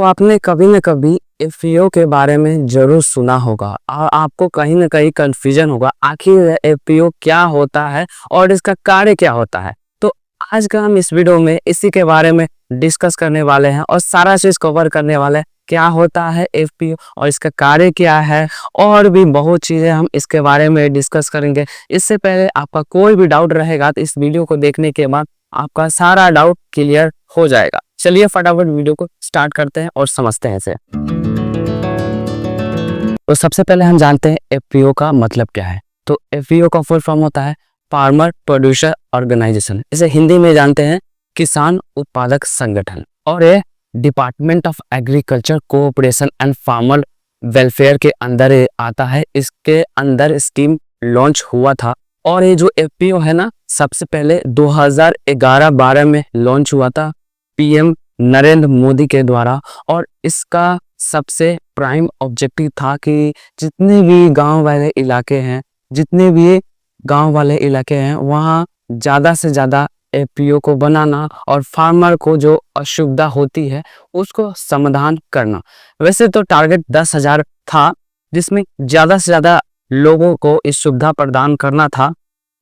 आपने कभी न कभी एफपीओ के बारे में ज़रूर सुना होगा और आपको कहीं न कहीं कन्फ्यूजन होगा, आखिर एफपीओ क्या होता है और इसका कार्य क्या होता है। तो आज का हम इस वीडियो में इसी के बारे में डिस्कस करने वाले हैं और सारा चीज़ कवर करने वाले हैं। क्या होता है एफपीओ और इसका कार्य क्या है, और भी बहुत चीज़ें हम इसके बारे में डिस्कस करेंगे। इससे पहले आपका कोई भी डाउट रहेगा तो इस वीडियो को देखने के बाद आपका सारा डाउट क्लियर हो जाएगा। चलिए फटाफट वीडियो को स्टार्ट करते हैं और समझते हैं इसे। तो सबसे पहले हम जानते हैं एफपीओ का मतलब क्या है। तो एफपीओ का फुल फॉर्म होता है फार्मर प्रोड्यूसर ऑर्गेनाइजेशन। इसे हिंदी में जानते हैं किसान उत्पादक संगठन, और ये department of agriculture cooperation and farmer welfare के अंदर ये आता है। इसके अंदर स्कीम लॉन्च हुआ था और ये जो एफपीओ है ना, सबसे पहले 2011-12 में लॉन्च हुआ था पीएम नरेंद्र मोदी के द्वारा। और इसका सबसे प्राइम ऑब्जेक्टिव था कि जितने भी गांव वाले इलाके हैं वहाँ ज़्यादा से ज़्यादा एफपीओ को बनाना और फार्मर को जो असुविधा होती है उसको समाधान करना। वैसे तो टारगेट 10,000 था, जिसमें ज़्यादा से ज़्यादा लोगों को इस सुविधा प्रदान करना था,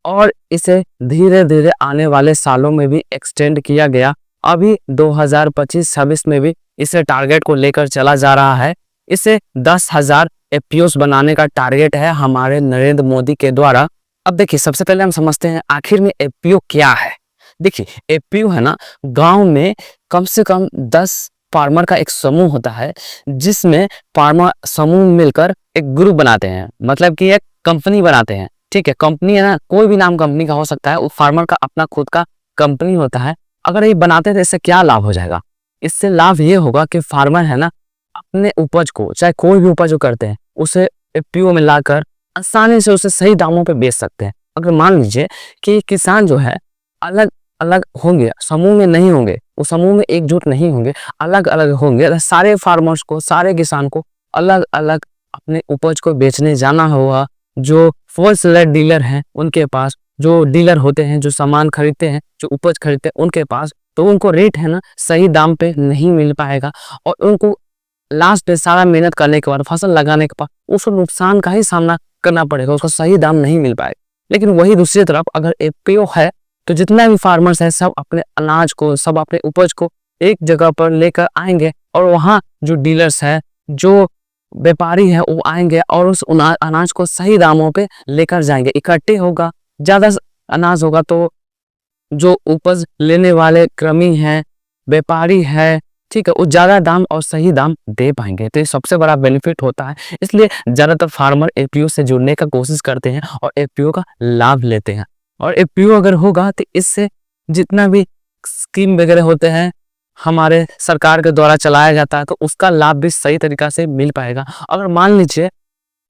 और इसे धीरे धीरे आने वाले सालों में भी एक्सटेंड किया गया। अभी 2025-26 में भी इसे टारगेट को लेकर चला जा रहा है। इसे 10,000 एफपीओस बनाने का टारगेट है हमारे नरेंद्र मोदी के द्वारा। अब देखिए, सबसे पहले हम समझते हैं आखिर में एफपीओ क्या है। देखिए, एफपीओ है ना, गांव में कम से कम 10 फार्मर का एक समूह होता है, जिसमें फार्मर समूह मिलकर एक ग्रुप बनाते हैं, मतलब कि एक कंपनी बनाते हैं। ठीक है, कंपनी है ना, कोई भी नाम कंपनी का हो सकता है, वो फार्मर का अपना खुद का कंपनी होता है। अगर ये बनाते थे, इससे क्या लाभ हो जाएगा? इससे लाभ ये होगा कि फार्मर है ना, अपने उपज को, चाहे कोई भी उपज करते हैं, उसे एफपीओ में लाकर आसानी से उसे सही दामों पे बेच सकते हैं। अगर मान लीजिए कि किसान जो है अलग अलग होंगे, समूह में नहीं होंगे, वो समूह में एकजुट नहीं होंगे, अलग अलग होंगे, तो सारे फार्मर्स को, सारे किसान को अलग अलग अपने उपज को बेचने जाना होगा। जो होलसेलर डीलर हैं उनके पास, जो डीलर होते हैं, जो सामान खरीदते हैं, जो उपज खरीदते हैं उनके पास, तो उनको रेट है ना सही दाम पे नहीं मिल पाएगा, और उनको लास्ट में सारा मेहनत करने के बाद, फसल लगाने के बाद उसको नुकसान का ही सामना करना पड़ेगा, उसका सही दाम नहीं मिल पाएगा। लेकिन वही दूसरी तरफ अगर एफपीओ है तो जितना भी फार्मर्स है सब अपने अनाज को, सब अपने उपज को एक जगह पर लेकर आएंगे, और वहाँ जो डीलर्स है, जो व्यापारी है, वो आएंगे और उस अनाज को सही दामों पे लेकर जाएंगे। इकट्ठे होगा, ज्यादा अनाज होगा तो जो उपज लेने वाले क्रमी हैं, व्यापारी है, ठीक है, वो ज्यादा दाम और सही दाम दे पाएंगे। तो ये सबसे बड़ा बेनिफिट होता है। इसलिए ज्यादातर फार्मर एफपीओ से जुड़ने का कोशिश करते हैं और एफपीओ का लाभ लेते हैं। और एफपीओ अगर होगा तो इससे जितना भी स्कीम वगैरह होते हैं हमारे सरकार के द्वारा चलाया जाता है, तो उसका लाभ भी सही तरीका से मिल पाएगा। अगर मान लीजिए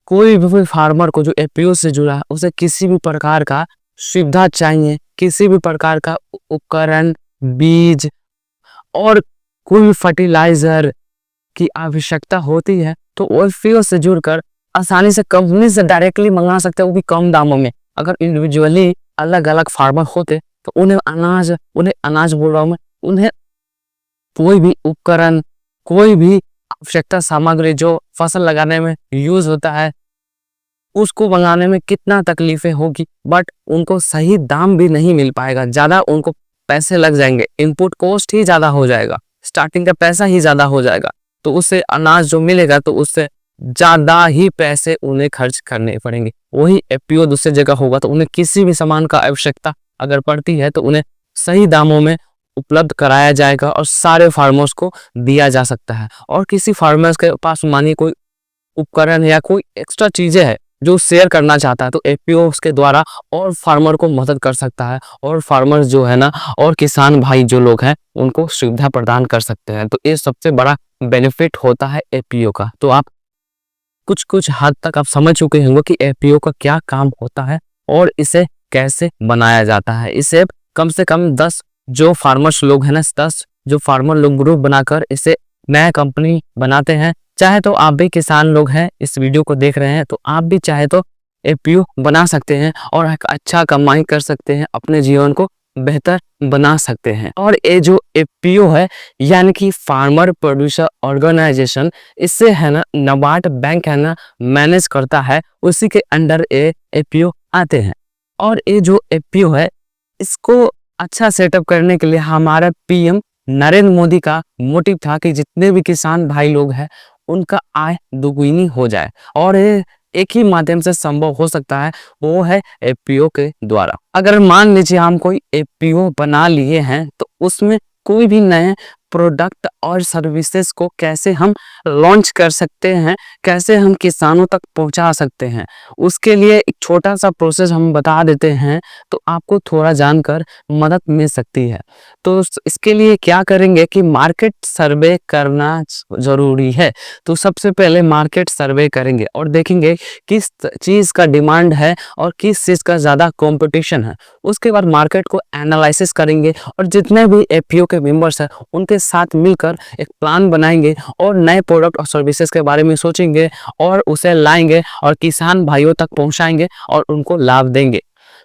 कोई भी फार्मर को जो एफपीओ से जुड़ा है, उसे किसी भी प्रकार का सुविधा चाहिए, किसी भी प्रकार का उपकरण, बीज और कोई भी फर्टिलाइजर की आवश्यकता होती है, तो एफपीओ से जुड़कर आसानी से कंपनी से डायरेक्टली मंगा सकते हैं, वो भी कम दामों में। अगर इंडिविजुअली अलग अलग फार्मर होते तो उन्हें अनाज बोल रहा हूं मैं, उन्हें कोई भी उपकरण, कोई भी आवश्यकता सामग्री जो फसल लगाने में यूज होता है, उसको मंगाने में कितना तकलीफें होगी, बट उनको सही दाम भी नहीं मिल पाएगा। ज्यादा उनको पैसे लग जाएंगे, इनपुट कॉस्ट ही ज्यादा हो जाएगा, स्टार्टिंग का पैसा ही ज्यादा हो जाएगा, तो उससे अनाज जो मिलेगा तो उससे ज्यादा ही पैसे उन्हें खर्च करने पड़ेंगे। वही एफपीओ दूसरी जगह होगा तो उन्हें किसी भी सामान का आवश्यकता अगर पड़ती है तो उन्हें सही दामों में उपलब्ध कराया जाएगा और सारे फार्मर्स को दिया जा सकता है। और किसी फार्मर्स के पास मानिए कोई उपकरण या कोई एक्स्ट्रा चीजें है जो शेयर करना चाहता है, तो एफपीओ के द्वारा और फार्मर को मदद कर सकता है, और फार्मर्स जो है ना, और किसान भाई जो लोग हैं उनको सुविधा प्रदान कर सकते हैं। तो ये सबसे बड़ा बेनिफिट होता है एफपीओ का। तो आप कुछ हद तक आप समझ चुके होंगे कि एफपीओ का क्या काम होता है और इसे कैसे बनाया जाता है। इसे कम से कम 10 जो फार्मर्स लोग हैं ना, 10 जो फार्मर लोग ग्रुप बनाकर इसे नया कंपनी बनाते हैं। चाहे तो आप भी किसान लोग हैं, इस वीडियो को देख रहे हैं, तो आप भी चाहे तो एफपीओ बना सकते हैं और एक अच्छा कमाई कर सकते हैं, अपने जीवन को बेहतर बना सकते हैं। और ये जो एफपीओ है यानी कि फार्मर प्रोड्यूसर ऑर्गेनाइजेशन, इससे है ना नाबार्ड बैंक है ना मैनेज करता है, उसी के अंडर ये एफपीओ आते हैं। और ये जो एफपीओ है इसको अच्छा सेटअप करने के लिए हमारा पीएम नरेंद्र मोदी का मोटिव था कि जितने भी किसान भाई लोग हैं उनका आय दुगुनी हो जाए, और ये एक ही माध्यम से संभव हो सकता है, वो है एफपीओ के द्वारा। अगर मान लीजिए हम कोई एफपीओ बना लिए हैं तो उसमें कोई भी नए प्रोडक्ट और सर्विसेज को कैसे हम लॉन्च कर सकते हैं, कैसे हम किसानों तक पहुंचा सकते हैं, उसके लिए एक छोटा सा प्रोसेस हम बता देते हैं तो आपको थोड़ा जानकर मदद मिल सकती है। तो इसके लिए क्या करेंगे कि मार्केट सर्वे करना जरूरी है। तो सबसे पहले मार्केट सर्वे करेंगे और देखेंगे किस चीज़ का डिमांड है और किस चीज़ का ज़्यादा कंपटीशन है। उसके बाद मार्केट को एनालिसिस करेंगे और जितने भी एफपीओ के मेंबर्स हैं उनके साथ मिलकर एक प्लान बनाएंगे और नए प्रोडक्ट और सर्विसेज के बारे में सोचेंगे और उसे लाएंगे और किसान भाइयों तक पहुंचाएंगे और उनको लाभ देंगे।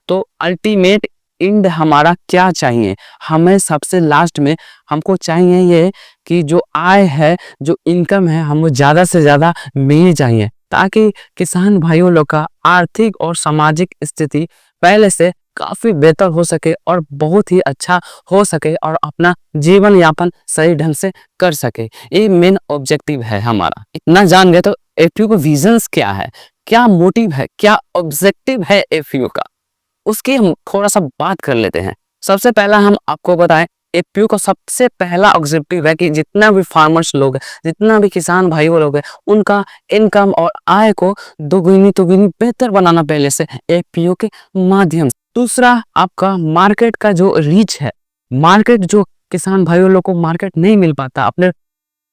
तो अल्टीमेट एंड हमारा क्या चाहिए, हमें सबसे लास्ट में हमको चाहिए ये कि जो आय है, जो इनकम है, हमको ज़्यादा से ज़्यादा मिलनी चाहिए ताकि किसान भाइयों लोग का आर्थिक और सामाजिक स्थिति पहले से काफ़ी बेहतर हो सके और बहुत ही अच्छा हो सके और अपना जीवन यापन सही ढंग से कर सके। ये मेन ऑब्जेक्टिव है हमारा। इतना जान गए तो एफपीओ का विजन्स क्या है, क्या मोटिव है, क्या ऑब्जेक्टिव है एफपीओ का, उसकी हम थोड़ा सा बात कर लेते हैं। सबसे पहला हम आपको बताएं, एफपीओ का सबसे पहला ऑब्जेक्टिव है कि जितना भी फार्मर्स लोग हैं, जितना भी किसान भाई लोग हैं, उनका इनकम और आय को दोगुनी बेहतर बनाना पहले से एफपीओ के माध्यम से। दूसरा आपका मार्केट का जो रीच है, मार्केट जो किसान भाइयों लोग को मार्केट नहीं मिल पाता, अपने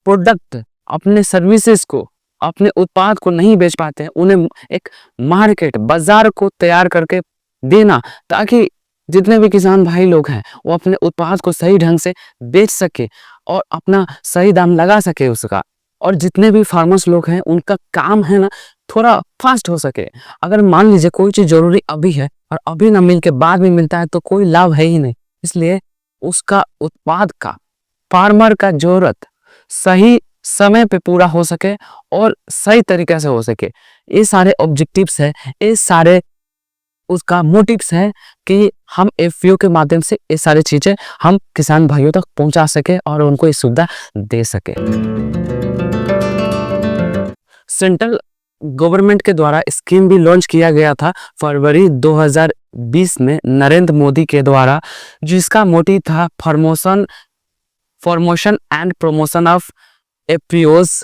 प्रोडक्ट, अपने सर्विसेज को, अपने उत्पाद को नहीं बेच पाते हैं, उन्हें एक मार्केट बाजार को तैयार करके देना ताकि जितने भी किसान भाई लोग हैं वो अपने उत्पाद को सही ढंग से बेच सके और अपना सही दाम लगा सके उसका। और जितने भी फार्मर्स लोग हैं उनका काम है ना थोड़ा फास्ट हो सके। अगर मान लीजिए कोई चीज़ जरूरी अभी है और अभी ना मिल के बाद में मिलता है तो कोई लाभ है ही नहीं। इसलिए उसका उत्पाद का, फार्मर का जरूरत सही समय पे पूरा हो सके और सही तरीके से हो सके, ये सारे ऑब्जेक्टिव्स है, ये सारे उसका मोटिव्स है कि हम एफपीओ के माध्यम से ये सारी चीजें हम किसान भाइयों तक पहुंचा सके और उनको ये सुविधा दे सके। सेंट्रल गवर्नमेंट के द्वारा स्कीम भी लॉन्च किया गया था फरवरी 2020 में नरेंद्र मोदी के द्वारा, जिसका मोटिव था फॉर्मेशन एंड प्रमोशन ऑफ एफपीओस,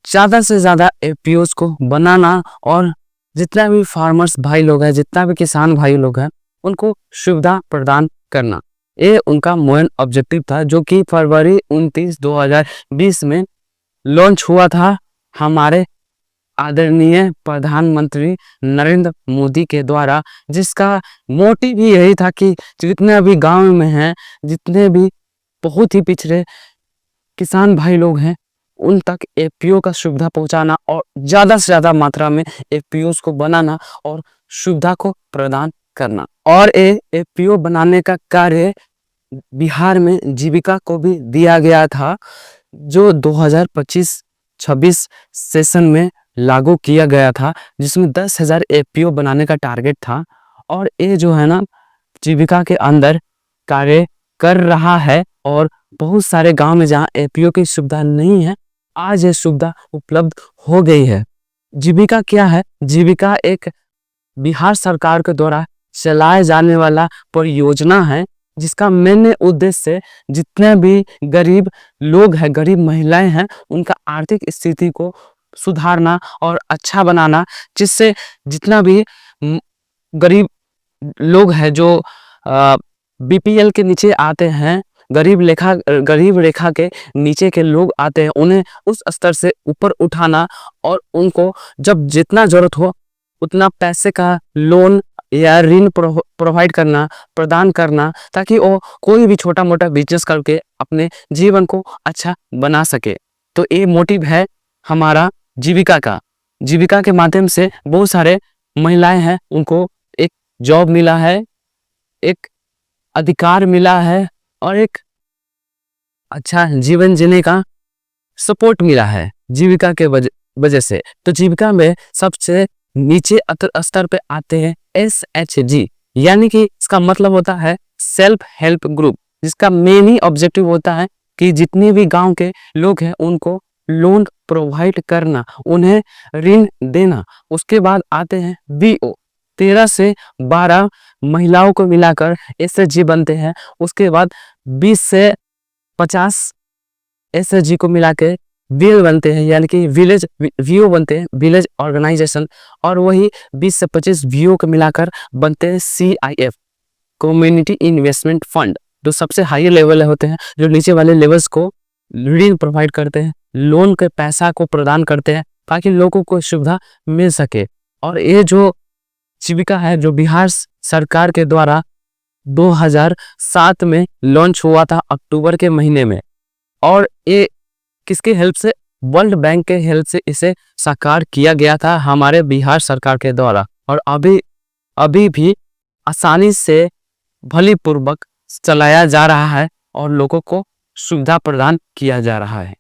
ज़्यादा से ज़्यादा एफपीओस को बनाना और जितना भी फार्मर्स भाई लोग हैं, जितना भी किसान भाई लोग हैं, उनको सुविधा प्रदान करना। ये उनका मेन ऑब्जेक्टिव था जो कि फरवरी 29, 2020 में लॉन्च हुआ था हमारे आदरणीय प्रधानमंत्री नरेंद्र मोदी के द्वारा, जिसका मोटिव ही यही था कि जितने भी गांव में हैं, जितने भी बहुत ही पिछड़े किसान भाई लोग हैं, उन तक एफपीओ का सुविधा पहुंचाना और ज़्यादा से ज़्यादा मात्रा में एफपीओ को बनाना और सुविधा को प्रदान करना। और ये एफपीओ बनाने का कार्य बिहार में जीविका को भी दिया गया था, जो 2025-26 सेशन में लागू किया गया था, जिसमें 10,000 एफपीओ बनाने का टारगेट था। और ये जो है ना जीविका के अंदर कार्य कर रहा है और बहुत सारे गांव में जहां एफपीओ की सुविधा नहीं है, आज ये सुविधा उपलब्ध हो गई है। जीविका क्या है? जीविका एक बिहार सरकार के द्वारा चलाए जाने वाला परियोजना है, जिसका मेन उद्देश्य जितने भी गरीब लोग हैं, गरीब महिलाएं हैं, उनका आर्थिक स्थिति को सुधारना और अच्छा बनाना, जिससे जितना भी गरीब लोग हैं जो बीपीएल के नीचे आते हैं, गरीब रेखा के नीचे के लोग आते हैं, उन्हें उस स्तर से ऊपर उठाना और उनको जब जितना जरूरत हो उतना पैसे का लोन या ऋण प्रोवाइड करना, प्रदान करना, ताकि वो कोई भी छोटा मोटा बिजनेस करके अपने जीवन को अच्छा बना सके। तो ये मोटिव है हमारा जीविका का। जीविका के माध्यम से बहुत सारे महिलाएं हैं, उनको एक जॉब मिला है, एक अधिकार मिला है और एक अच्छा जीवन जीने का सपोर्ट मिला है जीविका के वजह से। तो जीविका में सबसे नीचे स्तर पे आते हैं SHG, यानी कि इसका मतलब होता है सेल्फ हेल्प ग्रुप, जिसका मेन ही ऑब्जेक्टिव होता है कि जितने भी गांव के लोग हैं उनको लोन प्रोवाइड करना, उन्हें ऋण देना। उसके बाद आते हैं BO, 13 से 12 महिलाओं को मिलाकर SHG बनते हैं। उसके बाद 20 से 50 SHG को मिला के VL बनते हैं, यानी कि विलेज VO बनते हैं, विलेज ऑर्गेनाइजेशन। और वही 20 से 25 VO को मिलाकर बनते हैं CIF, कम्युनिटी इन्वेस्टमेंट फंड, जो सबसे हाई लेवल होते हैं, जो नीचे वाले लेवल्स को ऋण प्रोवाइड करते हैं, लोन के पैसा को प्रदान करते हैं ताकि लोगों को सुविधा मिल सके। और ये जो जीविका है जो बिहार सरकार के द्वारा 2007 में लॉन्च हुआ था अक्टूबर के महीने में, और ये किसके हेल्प से, वर्ल्ड बैंक के हेल्प से इसे साकार किया गया था हमारे बिहार सरकार के द्वारा। और अभी भी आसानी से भली पूर्वक चलाया जा रहा है और लोगों को सुविधा प्रदान किया जा रहा है।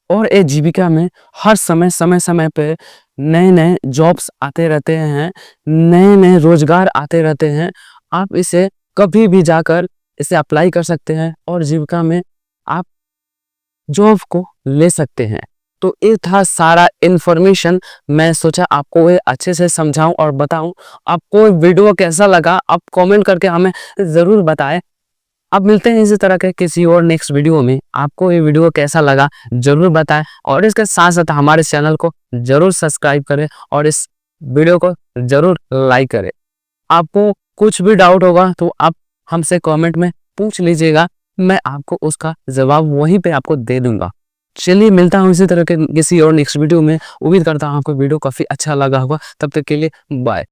और ये जीविका में हर समय पे नए नए जॉब्स आते रहते हैं, नए नए रोजगार आते रहते हैं। आप इसे कभी भी जाकर इसे अप्लाई कर सकते हैं और जीविका में आप जॉब को ले सकते हैं। तो ये था सारा इन्फॉर्मेशन, मैं सोचा आपको ये अच्छे से समझाऊं और बताऊं। आपको वीडियो कैसा लगा आप कमेंट करके हमें ज़रूर बताएं। अब मिलते हैं इसी तरह के किसी और नेक्स्ट वीडियो में। आपको ये वीडियो कैसा लगा जरूर बताएं और इसके साथ साथ हमारे चैनल को जरूर सब्सक्राइब करें और इस वीडियो को जरूर लाइक करें। आपको कुछ भी डाउट होगा तो आप हमसे कमेंट में पूछ लीजिएगा, मैं आपको उसका जवाब वहीं पे आपको दे दूंगा। चलिए मिलता हूँ इसी तरह के किसी और नेक्स्ट वीडियो में। उम्मीद करता हूँ आपको वीडियो काफी अच्छा लगा होगा। तब तक के लिए बाय।